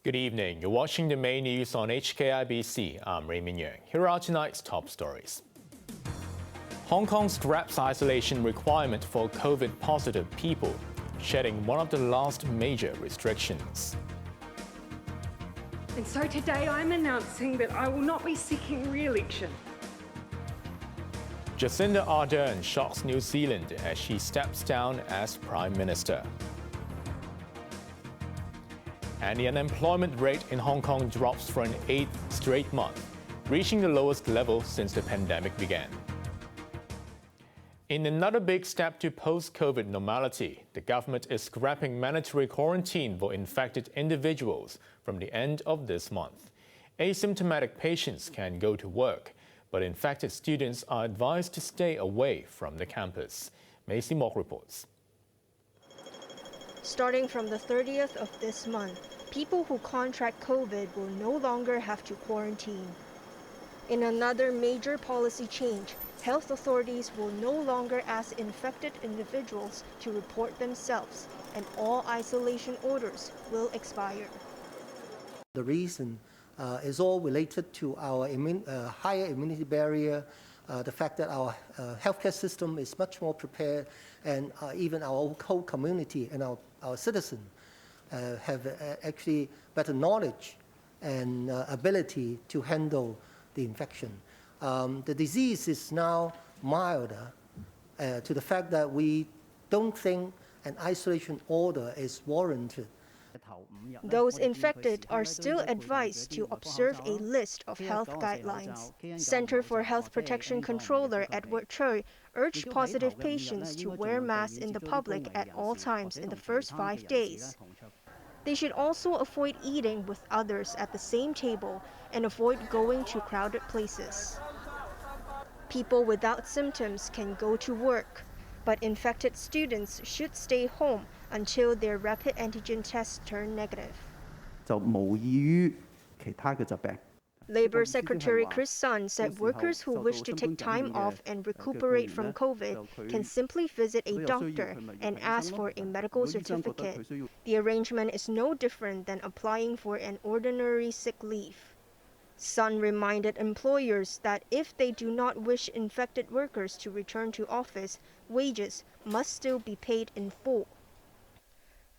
Good evening. You're watching the main news on HKIBC. I'm Raymond Yeung. Here are tonight's top stories. Hong Kong scraps isolation requirement for COVID-positive people, shedding one of the last major restrictions. And so today I'm announcing that I will not be seeking re-election. Jacinda Ardern shocks New Zealand as she steps down as Prime Minister. And the unemployment rate in Hong Kong drops for an 8th straight month, reaching the lowest level since the pandemic began. In another big step to post-COVID normality, the government is scrapping mandatory quarantine for infected individuals from the end of this month. Asymptomatic patients can go to work, but infected students are advised to stay away from the campus. Macy Mock reports. Starting from the 30th of this month, people who contract COVID will no longer have to quarantine. In another major policy change, health authorities will no longer ask infected individuals to report themselves, and all isolation orders will expire. The reason is all related to our higher immunity barrier, the fact that our healthcare system is much more prepared, and even our whole community and our citizens have actually better knowledge and ability to handle the infection. The disease is now milder to the fact that we don't think an isolation order is warranted. Those infected are still advised to observe a list of health guidelines. Center for Health Protection Controller Edward Choi urged positive patients to wear masks in the public at all times in the first 5 days. They should also avoid eating with others at the same table and avoid going to crowded places. People without symptoms can go to work, but infected students should stay home until their rapid antigen tests turn negative. Labor Secretary Chris Sun said workers who wish to take time off and recuperate from COVID can simply visit a doctor and ask for a medical certificate. The arrangement is no different than applying for an ordinary sick leave. Sun reminded employers that if they do not wish infected workers to return to office, wages must still be paid in full.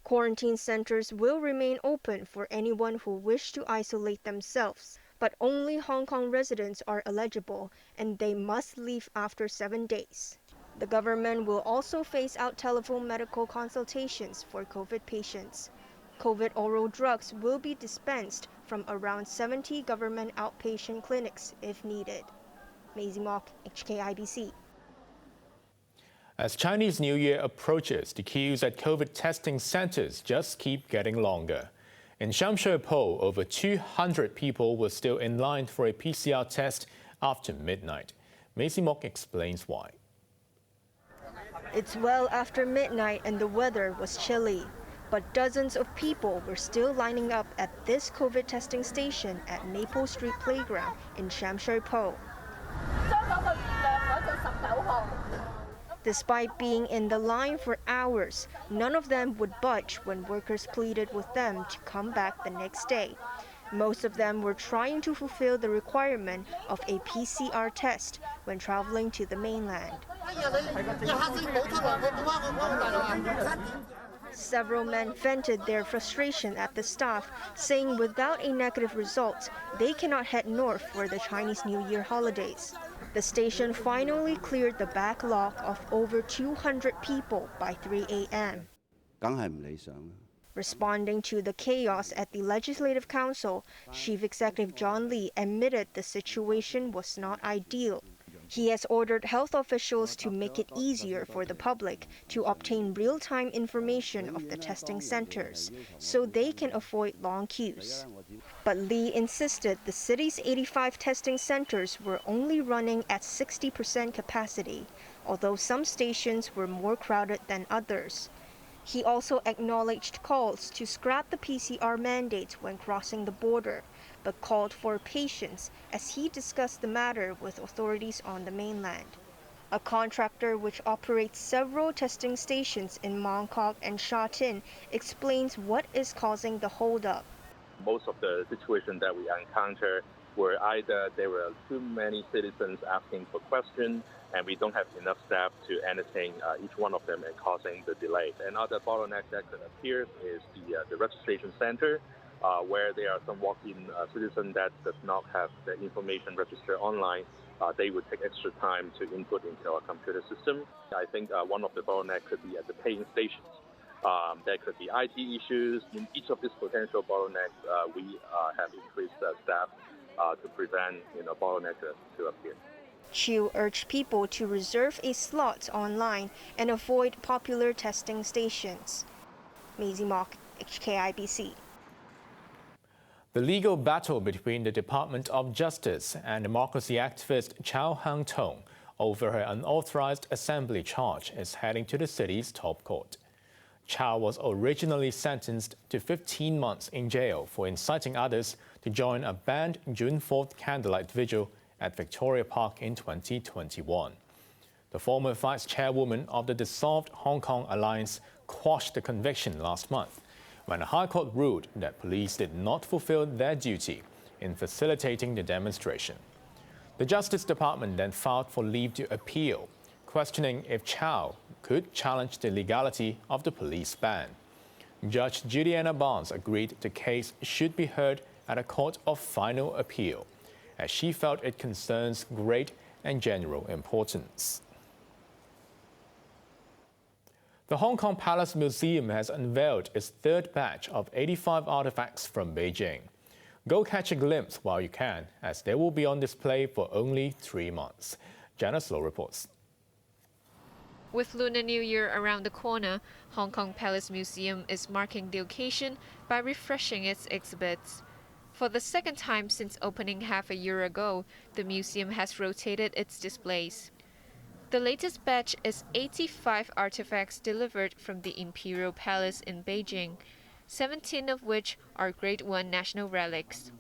Quarantine centers will remain open for anyone who wish to isolate themselves, but only Hong Kong residents are eligible and they must leave after 7 days. The government will also phase out telephone medical consultations for COVID patients. COVID oral drugs will be dispensed from around 70 government outpatient clinics if needed. Maisie Mock, HKIBC. As Chinese New Year approaches, the queues at COVID testing centers just keep getting longer. In Shamshui Po, over 200 people were still in line for a PCR test after midnight. Macy Mock explains why. It's well after midnight and the weather was chilly, but dozens of people were still lining up at this COVID testing station at Maple Street Playground in Shamshui Po. Despite being in the line for hours, none of them would budge when workers pleaded with them to come back the next day. Most of them were trying to fulfill the requirement of a PCR test when traveling to the mainland. Several men vented their frustration at the staff, saying without a negative result, they cannot head north for the Chinese New Year holidays. The station finally cleared the backlog of over 200 people by 3 a.m. Responding to the chaos at the Legislative Council, Chief Executive John Lee admitted the situation was not ideal. He has ordered health officials to make it easier for the public to obtain real-time information of the testing centers, so they can avoid long queues. But Lee insisted the city's 85 testing centers were only running at 60% capacity, although some stations were more crowded than others. He also acknowledged calls to scrap the PCR mandate when crossing the border, but called for patience as he discussed the matter with authorities on the mainland. A contractor which operates several testing stations in Mong Kok and Sha Tin explains what is causing the holdup. Most of the situations that we encounter were either there were too many citizens asking for questions, and we don't have enough staff to entertain each one of them and causing the delay. Another bottleneck that could appear is the registration center, where there are some walk-in citizens that does not have the information registered online. They would take extra time to input into our computer system. I think one of the bottlenecks could be at the paying stations. There could be IT issues. In each of these potential bottlenecks, we have increased staff to prevent bottlenecks to appear. Chiu urged people to reserve a slot online and avoid popular testing stations. Maisie Mock, HKIBC. The legal battle between the Department of Justice and democracy activist Chao Tong over her unauthorized assembly charge is heading to the city's top court. Chao was originally sentenced to 15 months in jail for inciting others to join a banned June 4th candlelight vigil at Victoria Park in 2021. The former vice chairwoman of the dissolved Hong Kong Alliance quashed the conviction last month when the High Court ruled that police did not fulfill their duty in facilitating the demonstration. The Justice Department then filed for leave to appeal, questioning if Chao could challenge the legality of the police ban. Judge Juliana Barnes agreed the case should be heard at a court of final appeal, as she felt it concerns great and general importance. The Hong Kong Palace Museum has unveiled its third batch of 85 artifacts from Beijing. Go catch a glimpse while you can, as they will be on display for only 3 months. Janice Low reports. With Lunar New Year around the corner, Hong Kong Palace Museum is marking the occasion by refreshing its exhibits. For the second time since opening half a year ago, the museum has rotated its displays. The latest batch is 85 artifacts delivered from the Imperial Palace in Beijing, 17 of which are Grade 1 national relics.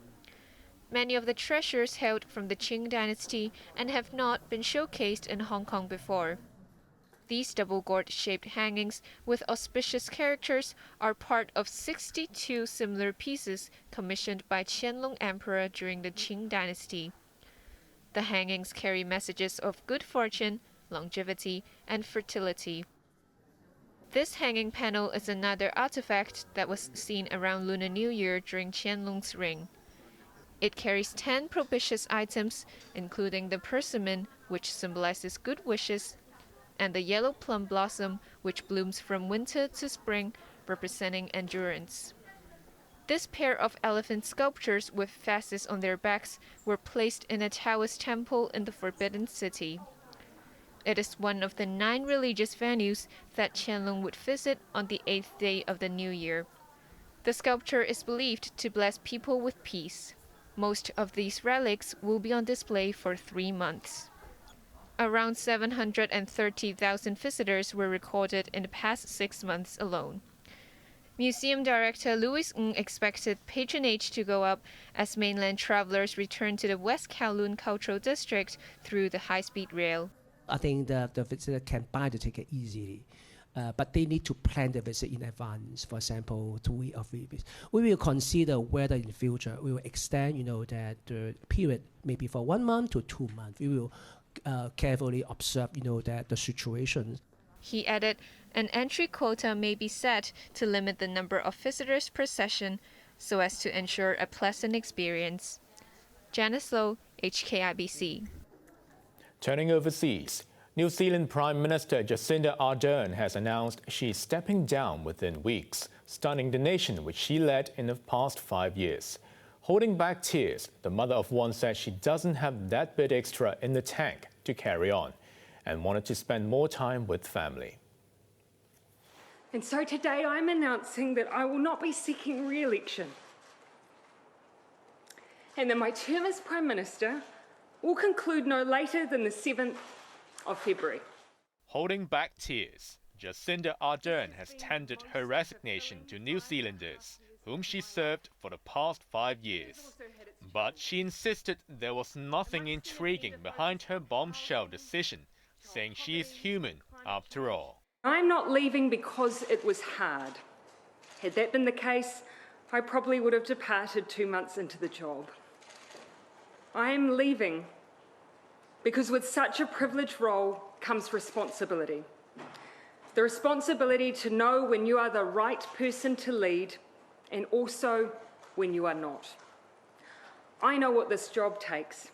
Many of the treasures hailed from the Qing dynasty and have not been showcased in Hong Kong before. These double gourd-shaped hangings with auspicious characters are part of 62 similar pieces commissioned by Qianlong Emperor during the Qing dynasty. The hangings carry messages of good fortune, longevity, and fertility. This hanging panel is another artifact that was seen around Lunar New Year during Qianlong's reign. It carries 10 propitious items, including the persimmon, which symbolizes good wishes, and the yellow plum blossom, which blooms from winter to spring, representing endurance. This pair of elephant sculptures with facets on their backs were placed in a Taoist temple in the Forbidden City. It is one of the 9 religious venues that Qianlong would visit on the 8th day of the New Year. The sculpture is believed to bless people with peace. Most of these relics will be on display for 3 months. Around 730,000 visitors were recorded in the past 6 months alone. Museum Director Louis Ng expected patronage to go up as mainland travelers return to the West Kowloon Cultural District through the high-speed rail. I think the visitor can buy the ticket easily, but they need to plan the visit in advance, for example, 2 weeks or 3 weeks. We will consider whether in the future we will extend, that the period maybe for 1 month to 2 months. We will carefully observe, that the situation. He added, an entry quota may be set to limit the number of visitors per session so as to ensure a pleasant experience. Janice Low, HKIBC. Turning overseas, New Zealand Prime Minister Jacinda Ardern has announced she's stepping down within weeks, stunning the nation which she led in the past 5 years. Holding back tears, the mother of one said she doesn't have that bit extra in the tank to carry on and wanted to spend more time with family. And so today I'm announcing that I will not be seeking re-election, and that my term as Prime Minister will conclude no later than the 7th of February. Holding back tears, Jacinda Ardern has tendered her resignation to New Zealanders, whom she served for the past 5 years. But she insisted there was nothing intriguing behind her bombshell decision, saying she is human after all. I'm not leaving because it was hard. Had that been the case, I probably would have departed 2 months into the job. I am leaving because with such a privileged role comes responsibility. The responsibility to know when you are the right person to lead and also when you are not. I know what this job takes,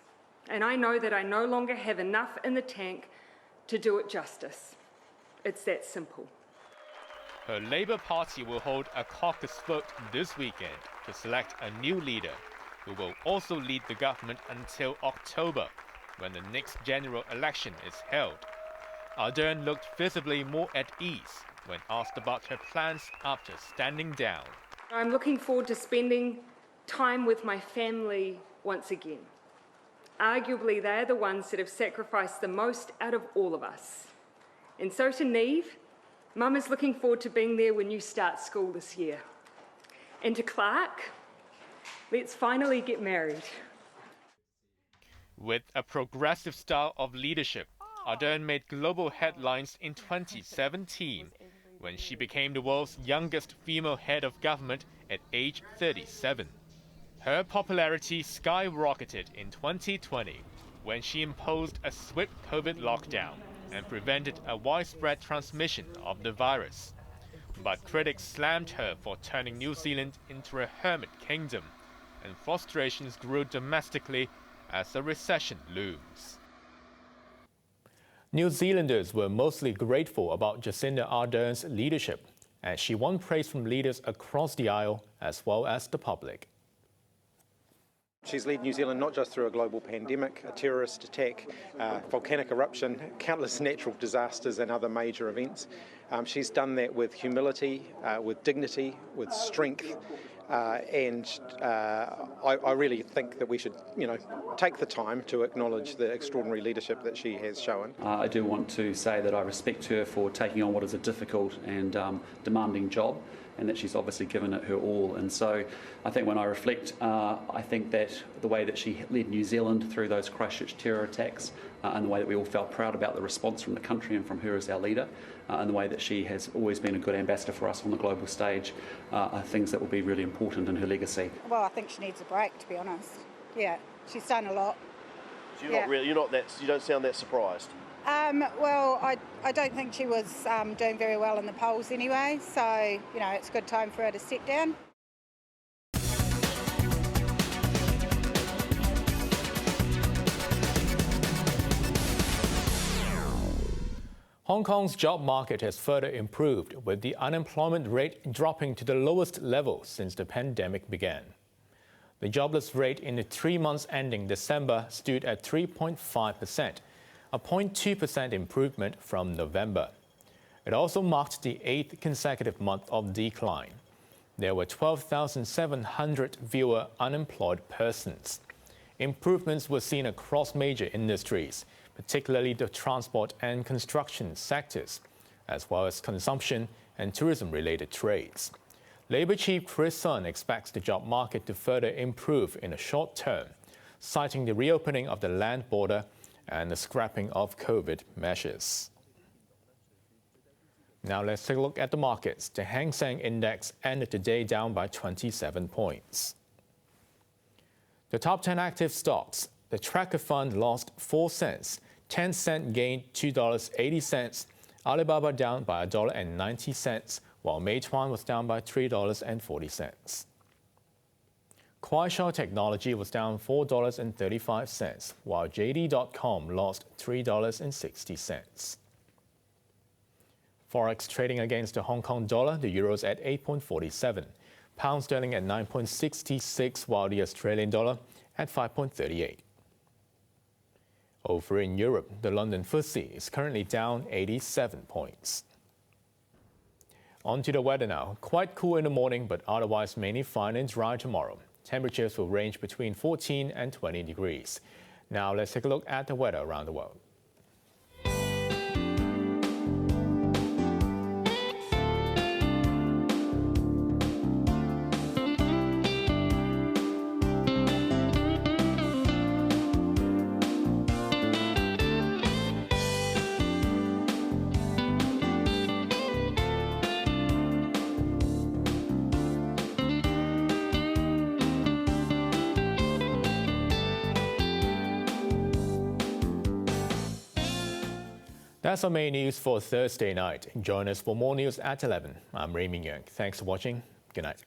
and I know that I no longer have enough in the tank to do it justice. It's that simple. Her Labour Party will hold a caucus vote this weekend to select a new leader who will also lead the government until October, when the next general election is held. Ardern looked visibly more at ease when asked about her plans after standing down. I'm looking forward to spending time with my family once again. Arguably, they're the ones that have sacrificed the most out of all of us. And so to Neve, Mum is looking forward to being there when you start school this year. And to Clark, let's finally get married. With a progressive style of leadership, Ardern made global headlines in 2017 when she became the world's youngest female head of government at age 37. Her popularity skyrocketed in 2020 when she imposed a swift COVID lockdown and prevented a widespread transmission of the virus. But critics slammed her for turning New Zealand into a hermit kingdom, and frustrations grew domestically as a recession looms. New Zealanders were mostly grateful about Jacinda Ardern's leadership, and she won praise from leaders across the aisle as well as the public. She's led New Zealand not just through a global pandemic, a terrorist attack, volcanic eruption, countless natural disasters and other major events. She's done that with humility, with dignity, with strength, and I really think that we should, take the time to acknowledge the extraordinary leadership that she has shown. I do want to say that I respect her for taking on what is a difficult and demanding job, and that she's obviously given it her all. And so I think when I reflect, I think that the way that she led New Zealand through those Christchurch terror attacks, and the way that we all felt proud about the response from the country and from her as our leader, and the way that she has always been a good ambassador for us on the global stage, are things that will be really important in her legacy. Well, I think she needs a break, to be honest. Yeah, she's done a lot. So you don't sound that surprised? Well, I don't think she was doing very well in the polls anyway, so, it's a good time for her to step down. Hong Kong's job market has further improved, with the unemployment rate dropping to the lowest level since the pandemic began. The jobless rate in the 3 months ending December stood at 3.5%, a 0.2% improvement from November. It also marked the 8th consecutive month of decline. There were 12,700 fewer unemployed persons. Improvements were seen across major industries, particularly the transport and construction sectors, as well as consumption and tourism-related trades. Labour Chief Chris Sun expects the job market to further improve in the short term, citing the reopening of the land border and the scrapping of COVID measures. Now let's take a look at the markets. The Hang Seng Index ended the day down by 27 points. The top 10 active stocks. The Tracker Fund lost 4 cents, Tencent gained $2.80, Alibaba down by $1.90, while Meituan was down by $3.40. Kuaishou Technology was down $4.35, while JD.com lost $3.60. Forex trading against the Hong Kong dollar, the euro's at 8.47, pound sterling at 9.66, while the Australian dollar at 5.38. Over in Europe, the London FTSE is currently down 87 points. On to the weather now. Quite cool in the morning, but otherwise mainly fine and dry tomorrow. Temperatures will range between 14 and 20 degrees. Now let's take a look at the weather around the world. That's our main news for Thursday night. Join us for more news at 11. I'm Raymond Yeung. Thanks for watching. Good night.